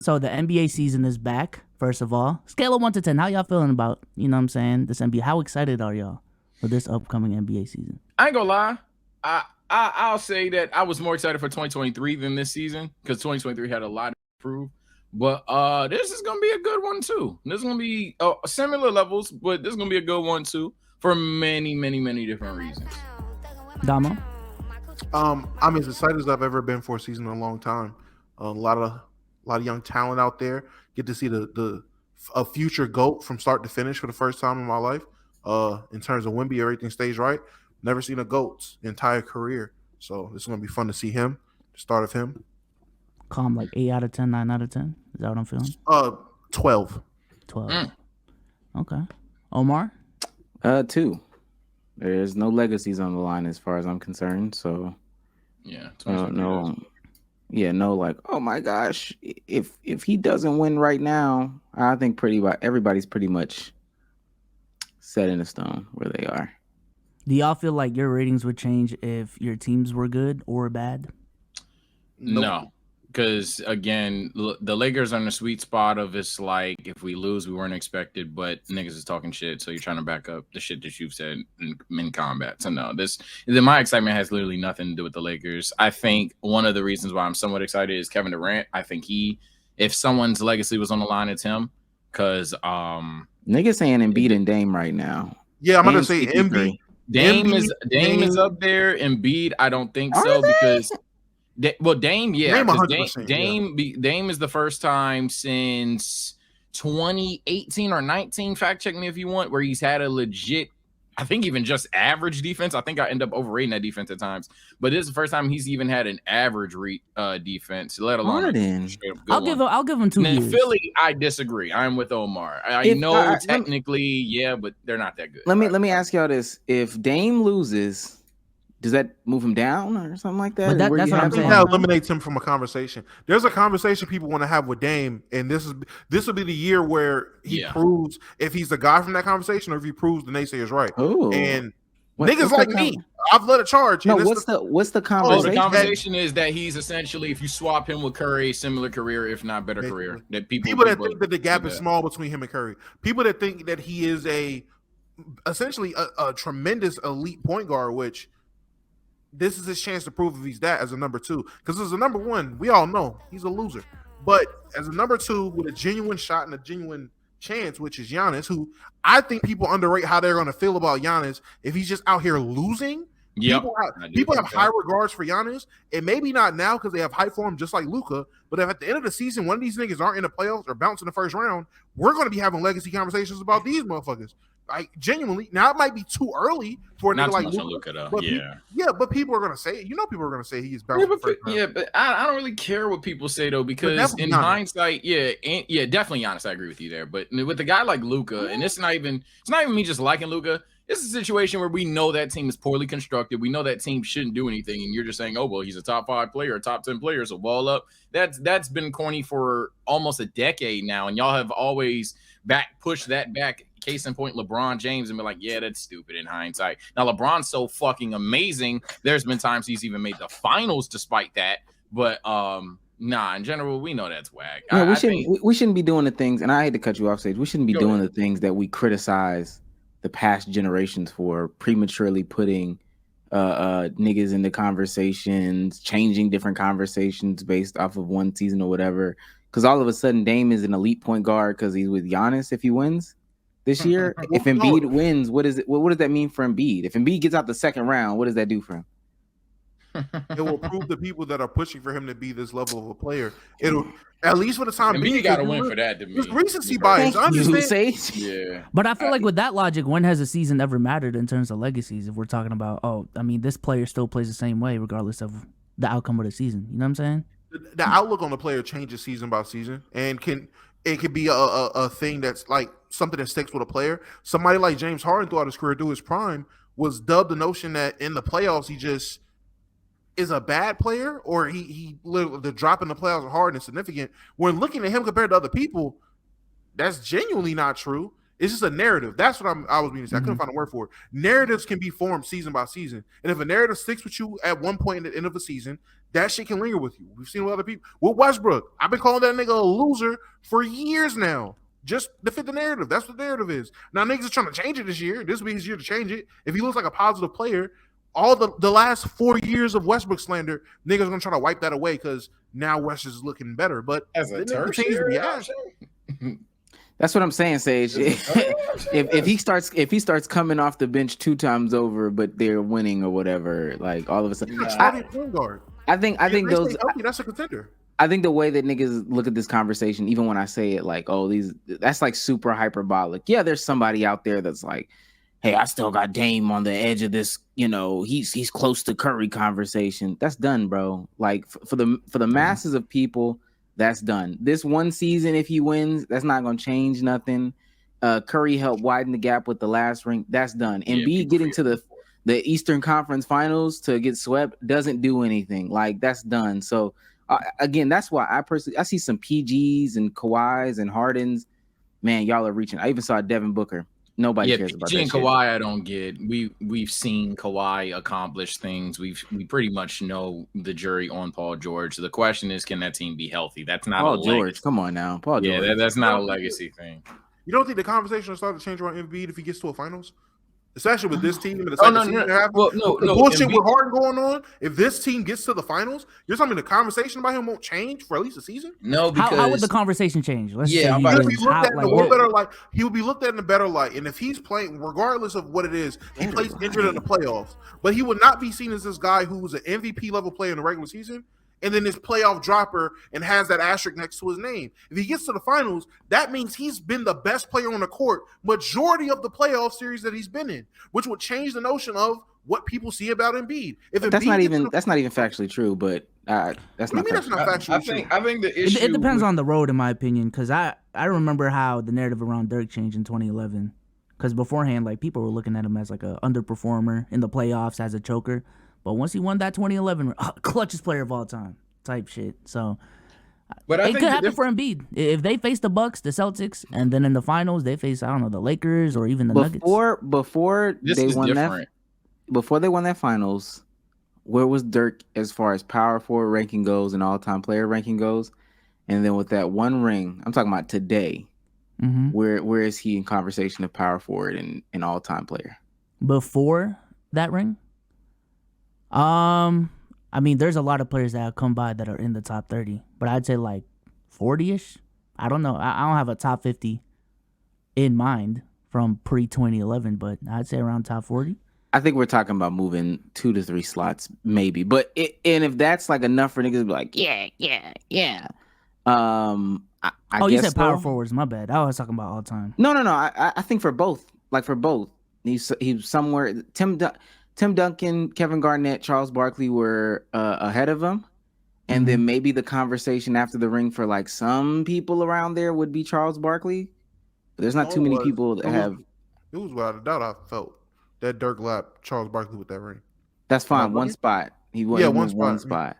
So the NBA season is back. First of all, scale of 1 to 10. How y'all feeling about what I'm saying? This NBA. How excited are y'all for this upcoming NBA season? I ain't gonna lie. I'll say that I was more excited for 2023 than this season because 2023 had a lot to improve. But this is gonna be a good one too. This is gonna be similar levels, but this is gonna be a good one too for many, many, many different reasons. Damo? I'm as excited as I've ever been for a season in a long time. A lot of young talent out there. Get to see a future GOAT from start to finish for the first time in my life. In terms of Wemby, everything stays right. Never seen a GOAT's entire career, so it's gonna be fun to see him. The start of him. Calm like 8 out of 10, 9 out of 10. Is that what I'm feeling? 12. 12. Okay. Omar? 2. There's no legacies on the line as far as I'm concerned. So yeah, no, like, oh my gosh, if he doesn't win right now, I think everybody's pretty much set in a stone where they are. Do y'all feel like your ratings would change if your teams were good or bad? No, because again, the Lakers are in the sweet spot of it's like if we lose, we weren't expected, but niggas is talking shit, so you're trying to back up the shit that you've said in combat. So no, my excitement has literally nothing to do with the Lakers. I think one of the reasons why I'm somewhat excited is Kevin Durant. I think if someone's legacy was on the line, it's him. Because niggas saying Embiid and Dame right now. Yeah, I'm gonna say Embiid. Dame is up there. Embiid, I don't think so because. Dame, yeah. Dame is the first time since 2018 or 19, fact check me if you want, where he's had a legit, I think even just average defense. I think I end up overrating that defense at times. But this is the first time he's even had an average defense, let alone I'll give him 2 years. Philly, I disagree. I'm with Omar. I know technically, yeah, but they're not that good. Let me ask y'all this. If Dame loses, does that move him down or something like that? That's what I'm saying. That eliminates him from a conversation. There's a conversation people want to have with Dame, and this will be the year where he proves if he's the guy from that conversation or if he proves the naysayers right. Ooh. And niggas like me, I've led a charge. No, what's the conversation? The conversation is that he's essentially, if you swap him with Curry, similar career, if not better career. That people that think that the gap is small between him and Curry. People that think that he is essentially a tremendous elite point guard, which this is his chance to prove if he's that as a number 2. Because as a number 1, we all know he's a loser. But as a number 2 with a genuine shot and a genuine chance, which is Giannis, who I think people underrate how they're going to feel about Giannis if he's just out here losing. Yep. People have high regards for Giannis, and maybe not now because they have hype for him just like Luka. But if at the end of the season, one of these niggas aren't in the playoffs or bounce in the first round, we're going to be having legacy conversations about these motherfuckers. Like genuinely, now it might be too early for a nigga like Luka, though. But people are gonna say it. People are gonna say he's bounced. But I don't really care what people say though, because in hindsight, definitely Giannis. I agree with you there. But with a guy like Luka, and it's not even me just liking Luka. It's a situation where we know that team is poorly constructed. We know that team shouldn't do anything, and you're just saying, oh well, he's a top 5 player, a top 10 player, so ball up. That's been corny for almost a decade now, and y'all have always pushed that back. Case in point, LeBron James, and be like, yeah, that's stupid in hindsight. Now, LeBron's so fucking amazing. There's been times he's even made the finals despite that. But in general, we know that's whack. Yeah, we shouldn't be doing the things, and I hate to cut you off, Sage. We shouldn't be doing the things that we criticize the past generations for, prematurely putting niggas into conversations, changing different conversations based off of one season or whatever. Because all of a sudden, Dame is an elite point guard because he's with Giannis if he wins this year. If Embiid wins, what does that mean for Embiid? If Embiid gets out the second round, what does that do for him? It will prove the people that are pushing for him to be this level of a player. It'll, at least for the time being, you got to win for that. To me, it's recency bias. I understand. Yeah, but I feel like with that logic, when has a season ever mattered in terms of legacies? If we're talking about, this player still plays the same way regardless of the outcome of the season. You know what I'm saying? The outlook on the player changes season by season, and it could be a thing that's like something that sticks with a player. Somebody like James Harden throughout his career, through his prime, was dubbed the notion that in the playoffs he just is a bad player, or he the drop in the playoffs are hard and significant. When looking at him compared to other people, that's genuinely not true. It's just a narrative. That's what I was meaning to say. I couldn't find a word for it. Narratives can be formed season by season, and if a narrative sticks with you at one point at the end of a season, that shit can linger with you. We've seen with other people. With Westbrook, I've been calling that nigga a loser for years now. Just to fit the narrative. That's what the narrative is. Now niggas are trying to change it this year. This will be his year to change it. If he looks like a positive player, all the last 4 years of Westbrook slander, niggas are gonna try to wipe that away because now West is looking better. But as a tertiary option. That's what I'm saying, Sage. if he starts coming off the bench 2 times over, but they're winning or whatever, like all of a sudden, I think those healthy, that's a contender. I think the way that niggas look at this conversation, even when I say it, like, oh, that's like super hyperbolic. Yeah, there's somebody out there that's like, hey, I still got Dame on the edge of this, he's close to Curry conversation. That's done, bro. Like for the masses of people. That's done. This one season, if he wins, that's not going to change nothing. Curry helped widen the gap with the last ring. That's done. Embiid getting to the Eastern Conference Finals to get swept doesn't do anything. Like, that's done. So, again, that's why I see some PGs and Kawhis and Hardens. Man, y'all are reaching. I even saw Devin Booker. Nobody cares about that and shit. Kawhi, I don't get. We've seen Kawhi accomplish things. We pretty much know the jury on Paul George. The question is, can that team be healthy? That's not Paul George. Come on now, Paul George. Yeah, that's not a legacy thing. You don't think the conversation will start to change around Embiid if he gets to a finals? Especially with this team in the second season. The bullshit with Harden going on. If this team gets to the finals, you're telling me the conversation about him won't change for at least a season? No, because how would the conversation change? He'll be looked at in a better light. And if he's playing, regardless of what it is, he plays injured in the playoffs. But he would not be seen as this guy who was an MVP level player in the regular season. And then this playoff dropper and has that asterisk next to his name. If he gets to the finals, that means he's been the best player on the court majority of the playoff series that he's been in, which would change the notion of what people see about Embiid. That's not even factually true, but that's not factually true. I think the issue it depends on the road, in my opinion, because I remember how the narrative around Dirk changed in 2011. Because beforehand, like, people were looking at him as like a underperformer in the playoffs as a choker. But once he won that 2011 clutchest player of all time type shit. So but it could happen for Embiid. If they face the Bucks, the Celtics, and then in the finals they face, I don't know, the Lakers or even the Nuggets. Before they won that finals, where was Dirk as far as power forward ranking goes and all-time player ranking goes? And then with that one ring, I'm talking about today, where is he in conversation of power forward and all-time player? Before that ring? I mean, there's a lot of players that have come by that are in the top 30, but I'd say like 40-ish. I don't know. I don't have a top 50 in mind from pre-2011, but I'd say around top 40. I think we're talking about moving 2 to 3 slots, maybe. But and if that's like enough for niggas to be like, yeah. I you said power forwards. My bad. I was talking about all time. No. I think for both. Like for both, he's somewhere. Tim Duncan, Kevin Garnett, Charles Barkley were ahead of him. And then maybe the conversation after the ring for like some people around there would be Charles Barkley. But there's not too many people that have. It was without a doubt I felt that Dirk lapped Charles Barkley with that ring. That's fine. One spot. He won one spot.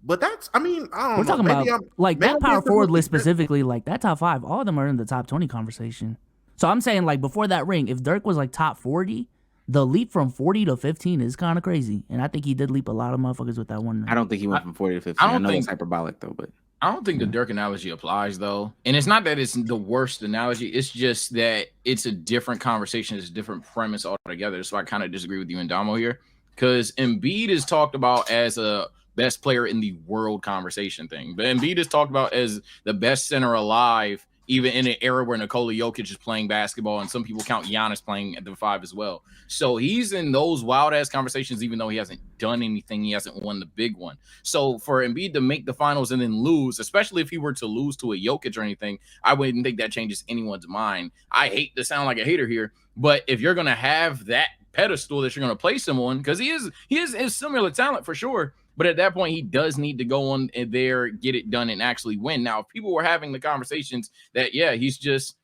But that's, I mean, I don't know. We're talking about like that power forward list specifically, like that top 5, all of them are in the top 20 conversation. So I'm saying like before that ring, if Dirk was like top 40, the leap from 40 to 15 is kind of crazy. And I think he did leap a lot of motherfuckers with that one ring. I don't think he went from 40 to 15. I know it's hyperbolic though, but I don't think the Dirk analogy applies though. And it's not that it's the worst analogy. It's just that it's a different conversation. It's a different premise altogether. So I kind of disagree with you and Damo here. Because Embiid is talked about as a best player in the world conversation thing. But Embiid is talked about as the best center alive, even in an era where Nikola Jokic is playing basketball, and some people count Giannis playing at the 5 as well. So he's in those wild-ass conversations, even though he hasn't done anything. He hasn't won the big one. So for Embiid to make the finals and then lose, especially if he were to lose to a Jokic or anything, I wouldn't think that changes anyone's mind. I hate to sound like a hater here, but if you're going to have that pedestal that you're going to place him on, because he is similar talent for sure, but at that point, he does need to go on there, get it done, and actually win. Now, if people were having the conversations that, yeah, he's just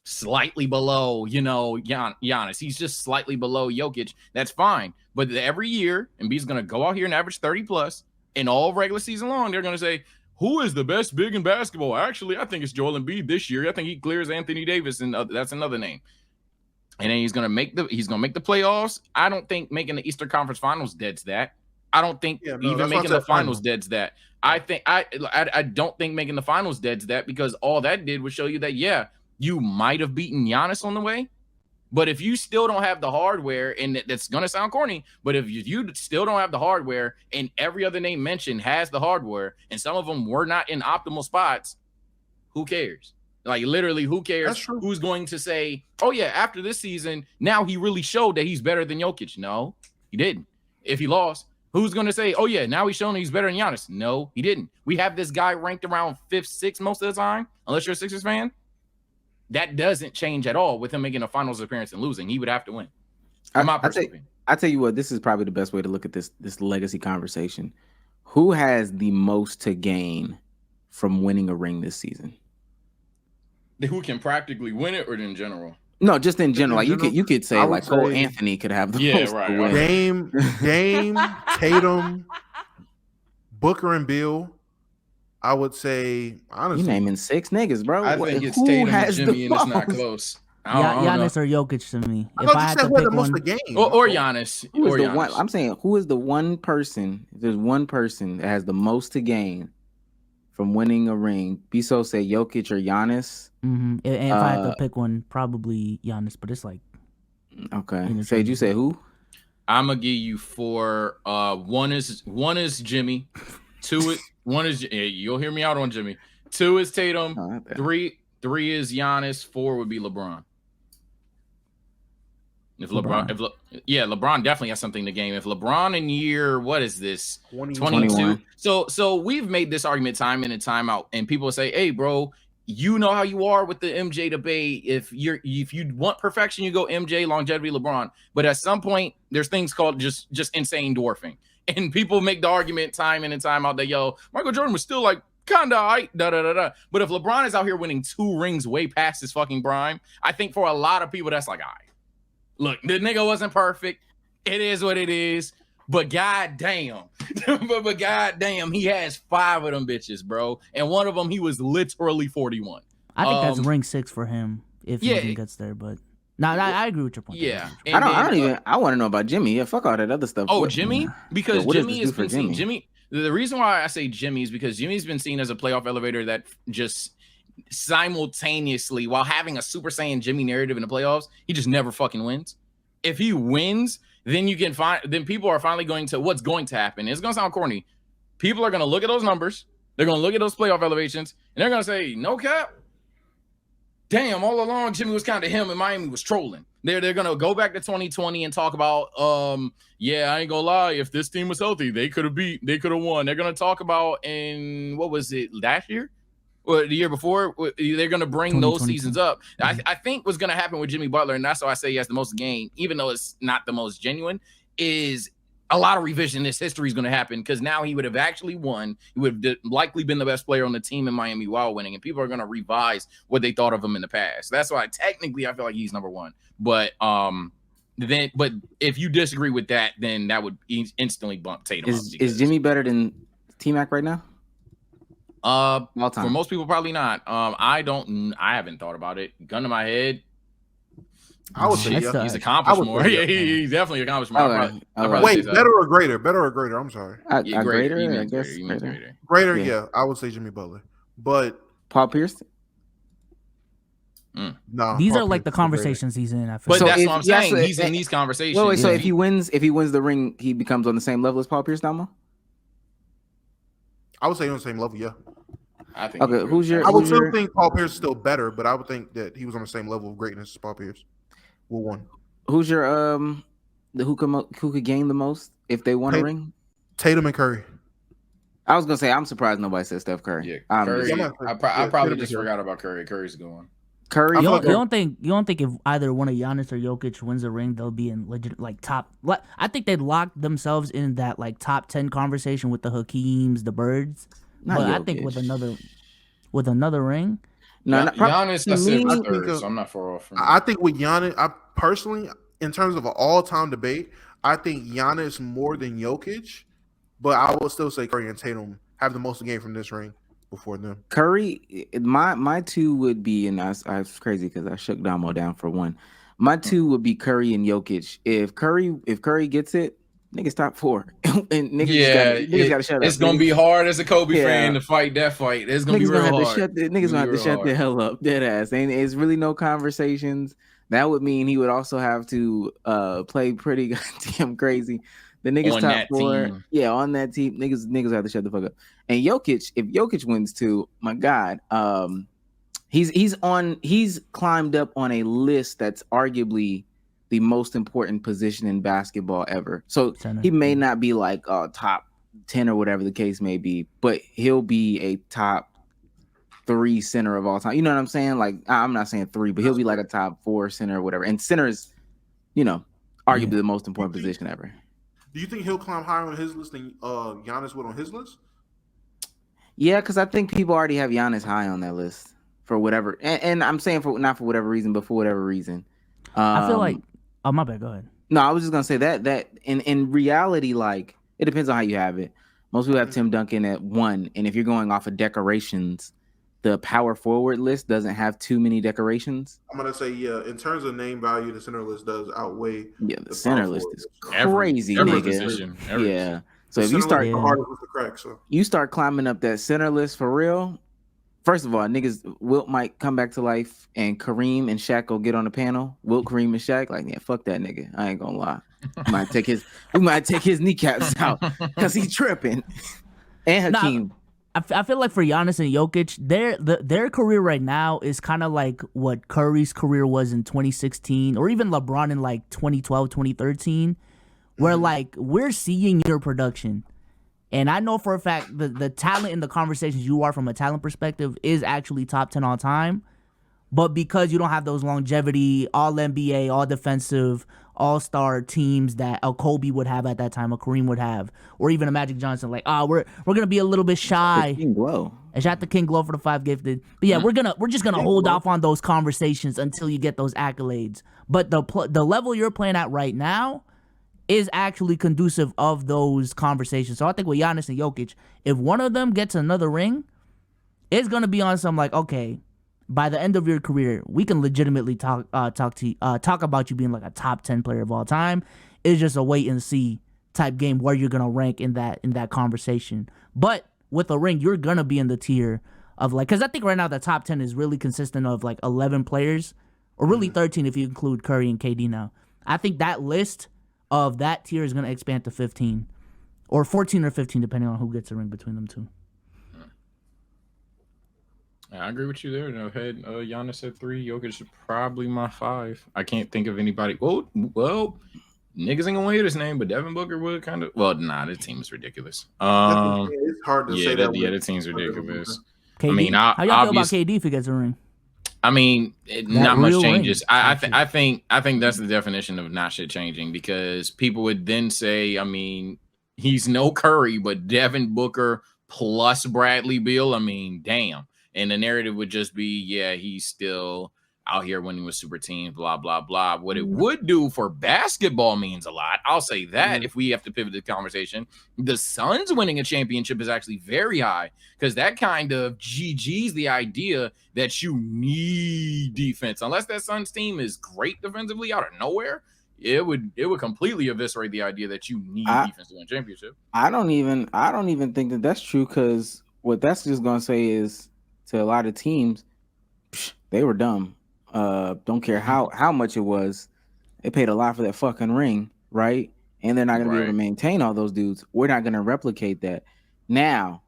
slightly below, Giannis. He's just slightly below Jokic. That's fine. But every year, Embiid's going to go out here and average 30+. And all regular season long, they're going to say, who is the best big in basketball? Actually, I think it's Joel Embiid this year. I think he clears Anthony Davis, and that's another name. And then he's going to make the playoffs. I don't think making the Eastern Conference Finals deads that. I don't think even making the finals dead's that. I think I don't think making the finals dead's that, because all that did was show you that you might have beaten Giannis on the way, but if you still don't have the hardware, and that's gonna sound corny, but if you still don't have the hardware, and every other name mentioned has the hardware, and some of them were not in optimal spots, who cares? Like, literally, who cares? Who's going to say, oh yeah, after this season, now he really showed that he's better than Jokic? No, he didn't. If he lost, who's going to say, oh yeah, now he's shown he's better than Giannis? No, he didn't. We have this guy ranked around 5th, 6th most of the time, unless you're a Sixers fan. That doesn't change at all with him making a finals appearance and losing. He would have to win. I tell you what, this is probably the best way to look at this legacy conversation. Who has the most to gain from winning a ring this season? Who can practically win it, or in general? No, just in general. Like you could say like Cole Anthony could have the most to win. Dame, Tatum, Booker, and Bill. I would say, honestly, you naming 6 niggas, bro. I think it's Tatum and Jimmy, and it's not close. Giannis or Jokic to me. If I had to pick one, or Giannis, or Giannis. I'm saying, who is the one person? If there's one person that has the most to gain from winning a ring, Biso say Jokic or Giannis. Mm-hmm. And if I had to pick one, probably Giannis. But it's like, okay. Sage, you say who? I'm gonna give you 4. One is Jimmy. 2 is you'll hear me out on Jimmy. 2 is Tatum. 3 is Giannis. 4 would be LeBron. LeBron definitely has something to gain. If LeBron in year, what is this? 22. So we've made this argument time in and time out, and people say, hey, bro, you know how you are with the MJ debate. If you want perfection, you go MJ, longevity, LeBron. But at some point, there's things called just insane dwarfing. And people make the argument time in and time out that, Michael Jordan was still like kind of right, But if LeBron is out here winning 2 rings way past his fucking prime, I think for a lot of people, that's like, all right. Look, the nigga wasn't perfect. It is what it is. But goddamn, he has 5 of them bitches, bro. And one of them, he was literally 41. I think that's ring 6 for him if he even gets there. But no, I agree with your point. Yeah, I want to know about Jimmy. Yeah, fuck all that other stuff. Oh, Jimmy, because Jimmy has been seen. Jimmy. The reason why I say Jimmy is because Jimmy's been seen as a playoff elevator that just simultaneously, while having a Super Saiyan Jimmy narrative in the playoffs, he just never fucking wins. If he wins, then people are finally going to, what's going to happen? It's going to sound corny. People are going to look at those numbers. They're going to look at those playoff elevations, and they're going to say, no cap. Damn, all along, Jimmy was kind of him, and Miami was trolling. They're going to go back to 2020 and talk about, I ain't gonna lie, if this team was healthy, they could have won. They're going to talk about what was it, last year? Or the year before, they're going to bring those seasons up. I think what's going to happen with Jimmy Butler, and that's why I say he has the most gain, even though it's not the most genuine, is a lot of revisionist history is going to happen, because now he would have actually won. He would have likely been the best player on the team in Miami while winning, and people are going to revise what they thought of him in the past. That's why technically I feel like he's number 1. But if you disagree with that, then that would instantly bump Tatum up. Is Jimmy better than T-Mac right now? For most people, probably not. I haven't thought about it. Gun to my head, I would say he's accomplished more. Yeah, he's definitely accomplished more. Wait, better or greater? Better or greater? I'm sorry. Greater, I guess. Greater, yeah. I would say Jimmy Butler, but Paul Pierce. No, these are like the conversations he's in. I feel. But that's what I'm saying. He's in these conversations. Wait. So if he wins the ring, he becomes on the same level as Paul Pierce, Damo? I would say on the same level. Yeah. I think. Okay, I would still think Paul Pierce is still better, but I would think that he was on the same level of greatness as Paul Pierce. Will won. Who's your who could gain the most if they won a ring? Tatum and Curry. I was gonna say I'm surprised nobody said Steph Curry. Yeah, Curry. I probably just forgot about Curry. Curry's a good one. Curry. You don't think if either one of Giannis or Jokic wins a ring, they'll be in legit like top? I think they'd lock themselves in that like top 10 conversation with the Hakeems, the Birds. But I think with another ring. No, Giannis, that's it for third, so I'm not far off. I think with Giannis, I personally, in terms of an all-time debate, I think Giannis more than Jokic, but I would still say Curry and Tatum have the most to gain from this ring before them. Curry, my 2 would be, and I was crazy because I shook Damo down for 1. My 2 would be Curry and Jokic. If Curry gets it, niggas top 4, and niggas got to shut up. It's gonna be hard as a Kobe fan to fight that fight. It's gonna be real hard. Niggas gonna have to shut the hell up, dead ass. And it's really no conversations. That would mean he would also have to play pretty goddamn crazy. The niggas on top 4, on that team, niggas have to shut the fuck up. And Jokic, if Jokic wins too, my God, he's climbed up on a list that's arguably the most important position in basketball ever. So he may not be like top 10 or whatever the case may be, but he'll be a top 3 center of all time. You know what I'm saying? Like, I'm not saying 3, but he'll be like a top 4 center or whatever. And center is, arguably the most important position ever. Do you think he'll climb higher on his list than Giannis would on his list? Yeah, because I think people already have Giannis high on that list for whatever. And I'm saying not for whatever reason, but for whatever reason. I feel like, oh, my bad, go ahead. No, I was just going to say that in reality, like, it depends on how you have it. Most people have Tim Duncan at 1. And if you're going off of decorations, the power forward list doesn't have too many decorations. I'm gonna say, in terms of name value, the center list does outweigh. Yeah, the center list is crazy, every nigga. Position, yeah. So if you start, you start climbing up that center list for real. First of all, niggas, Wilt might come back to life, and Kareem and Shaq will get on the panel. Wilt, Kareem, and Shaq, like, yeah, fuck that nigga. I ain't gonna lie. We might take his kneecaps out because he's tripping. And Hakeem. I feel like for Giannis and Jokic, their career right now is kind of like what Curry's career was in 2016, or even LeBron in like 2012, 2013, where like we're seeing your production. And I know for a fact the talent in the conversations you are from a talent perspective is actually top 10 all time. But because you don't have those longevity, all NBA, all defensive, all-star teams that a Kobe would have at that time, a Kareem would have, or even a Magic Johnson, like, we're gonna be a little bit shy. King Glow. And shout out to King Glow for the 5 gifted. But yeah, we're just gonna hold off on those conversations until you get those accolades. But the level you're playing at right now is actually conducive of those conversations. So I think with Giannis and Jokic, if one of them gets another ring, it's gonna be on some like, okay, by the end of your career, we can legitimately talk about you being like a top 10 player of all time. It's just a wait and see type game where you're gonna rank in that conversation. But with a ring, you're gonna be in the tier of like, because I think right now the top 10 is really consistent of like 11 players, or really 13 if you include Curry and KD now. I think that list of that tier is gonna expand to 15, or 14 or 15 depending on who gets a ring between them two. I agree with you there. No, had Giannis at 3, Jokic is probably my 5. I can't think of anybody. Well, niggas ain't gonna hear this name, but Devin Booker would kind of. Well, nah, the team is ridiculous. It's hard to say that. Yeah, the team's ridiculous. KD? I mean, how y'all feel about KD if he gets a ring? I mean, not much changes. I think that's the definition of not shit changing, because people would then say, I mean, he's no Curry, but Devin Booker plus Bradley Beal. I mean, damn. And the narrative would just be, yeah, he's still out here winning with super teams, blah, blah, blah. What it would do for basketball means a lot. I'll say that if we have to pivot the conversation. The Suns winning a championship is actually very high, because that kind of GG's the idea that you need defense. Unless that Suns team is great defensively out of nowhere, it would completely eviscerate the idea that you need defense to win a championship. I don't even think that that's true, because what that's just going to say is, to a lot of teams, they were dumb. Don't care how much it was. They paid a lot for that fucking ring, right? And they're not going to be able to maintain all those dudes. We're not going to replicate that. Now,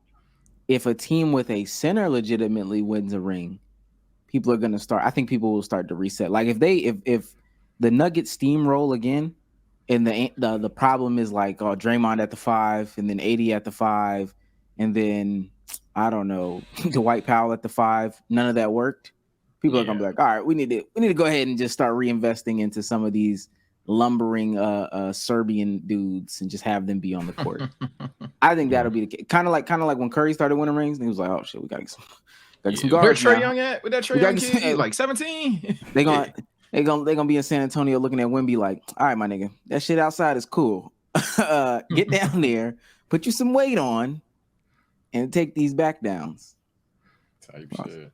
if a team with a center legitimately wins a ring, people are going to start. I think people will start to reset. Like if the Nuggets steamroll again, and the problem is like, Draymond at the 5, and then AD at the 5, and then I don't know, Dwight Powell at the 5. None of that worked. People are gonna be like, all right, we need to go ahead and just start reinvesting into some of these lumbering Serbian dudes and just have them be on the court. I think that'll be the case. Kind of like when Curry started winning rings, and he was like, oh shit, we gotta get some guards. Where Trae Young at? With that Trae Young kid, like 17. They gonna be in San Antonio looking at Wemby like, all right, my nigga, that shit outside is cool. Get down there, put you some weight on, and take these back downs. Type shit.